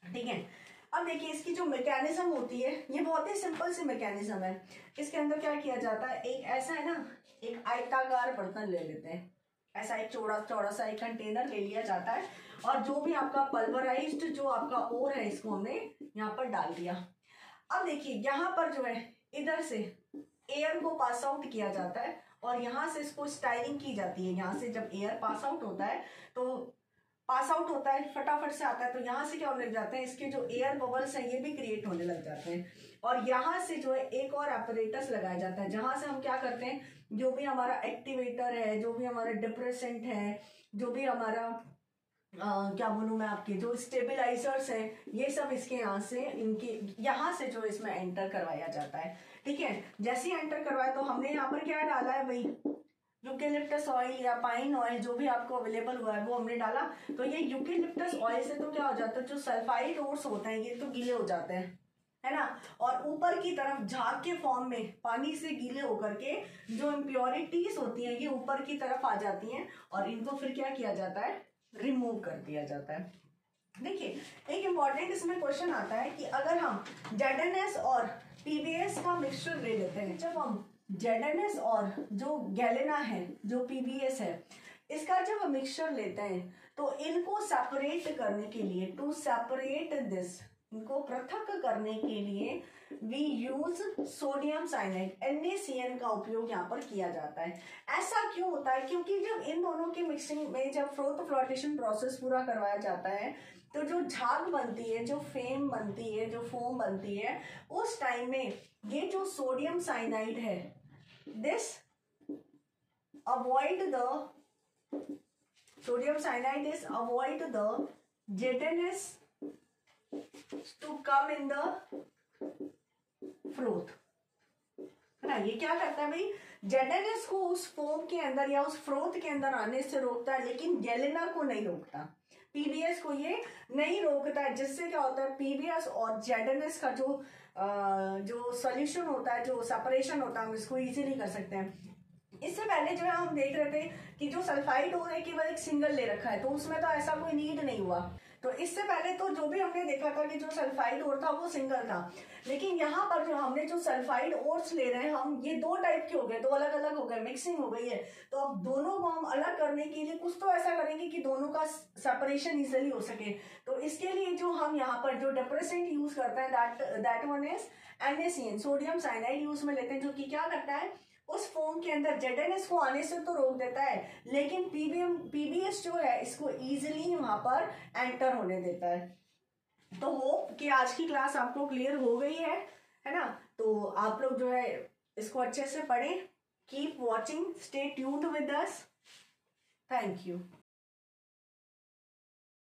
ठीक है, अब देखिए इसकी जो मैकेनिज्म होती है ये बहुत ही सिंपल सी मैकेनिज्म है। इसके अंदर क्या किया जाता है, एक ऐसा है ना, एक आयताकार बर्तन ले लेते हैं, ऐसा एक चौड़ा सा एक कंटेनर ले लिया जाता है और जो भी आपका पल्वराइज्ड जो आपका ओर है इसको हमने यहाँ पर डाल दिया। अब देखिए यहाँ पर जो है इधर से एयर को पास आउट किया जाता है और यहाँ से इसको स्टाइलिंग की जाती है। यहाँ से जब एयर पास आउट होता है तो पास आउट होता है, फटाफट से आता है, तो यहाँ से क्या होने लग जाते हैं, इसके जो एयर बबल्स हैं ये भी क्रिएट होने लग जाते हैं। और यहाँ से जो है एक और apparatus लगाया जाता है जहां से हम क्या करते हैं, जो भी हमारा एक्टिवेटर है, जो भी हमारा डिप्रेसेंट है, जो भी हमारा क्या बोलूं मैं आपके जो स्टेबिलाईजर्स हैं, ये सब इसके यहाँ से, इनके यहाँ से जो इसमें एंटर करवाया जाता है। ठीक है, जैसे ही एंटर करवाया तो हमने यहाँ पर क्या डाला है भाई, यूकेलिप्टस ऑयल या पाइन ऑयल जो भी आपको अवेलेबल हुआ है वो हमने डाला। तो ये यूकेलिप्टस ऑयल से तो क्या हो जाता है, जो सल्फाइड ओर्स होते हैं ये तो गीले हो जाते हैं, है ना, और ऊपर की तरफ झाग के फॉर्म में पानी से गीले होकर के जो इम्प्योरिटीज होती हैं ये ऊपर की तरफ आ जाती हैं और इनको फिर क्या किया जाता है, रिमूव कर दिया जाता है। देखिए एक इंपॉर्टेंट इसमें क्वेश्चन आता है कि अगर हम ZnS और PBS का मिक्सचर ले लेते हैं, जब हम ZnS और जो गैलेना है जो PBS है इसका जब मिक्सचर लेते हैं तो इनको सेपरेट करने के लिए, टू सेपरेट दिस, इनको पृथक करने के लिए we use sodium cyanide NaCN का उपयोग यहाँ पर किया जाता है। ऐसा क्यों होता है, क्योंकि जब इन दोनों की मिक्सिंग में जब फ्रोथ फ्लोटेशन प्रोसेस पूरा करवाया जाता है तो जो झाग बनती है, जो फेम बनती है, जो फोम बनती है, उस टाइम में ये जो सोडियम साइनाइड है this avoid the sodium cyanide is avoid the ZnS to come in the froth, है ना। ये क्या करता है भाई, ZnS को उस फोम के अंदर या उस फ्रोथ के अंदर आने से रोकता है, लेकिन गैलेना को नहीं रोकता, PBS को ये नहीं रोकता है। जिससे क्या होता है, PBS और ZnS का जो सॉल्यूशन होता है, जो सेपरेशन होता है, हम इसको इजीली कर सकते हैं। इससे पहले जो है हम देख रहे थे कि जो सल्फाइड ओर है केवल एक सिंगल ले रखा है, तो उसमें तो ऐसा कोई नीड नहीं हुआ। तो इससे पहले तो जो भी हमने देखा था कि जो सल्फाइड ओर था वो सिंगल था, लेकिन यहाँ पर जो हमने जो सल्फाइड ओर्स ले रहे हैं हम, ये दो टाइप के हो गए, दो अलग अलग हो गए, मिक्सिंग हो गई है। तो अब दोनों को हम अलग करने के लिए कुछ तो ऐसा करेंगे कि दोनों का सेपरेशन इजिली हो सके। तो इसके लिए जो हम यहाँ पर जो डिप्रेसेंट यूज करते हैं that one is NaCN, sodium cyanide use में लेते हैं, जो कि क्या करता है, उस फोम के अंदर ZnS को आने से तो रोक देता है, लेकिन PBS जो है इसको इजीली वहां पर एंटर होने देता है। तो होप कि आज की क्लास आपको क्लियर हो गई है ना। तो आप लोग जो है इसको अच्छे से पढ़ें। Keep watching, stay tuned with us. Thank you.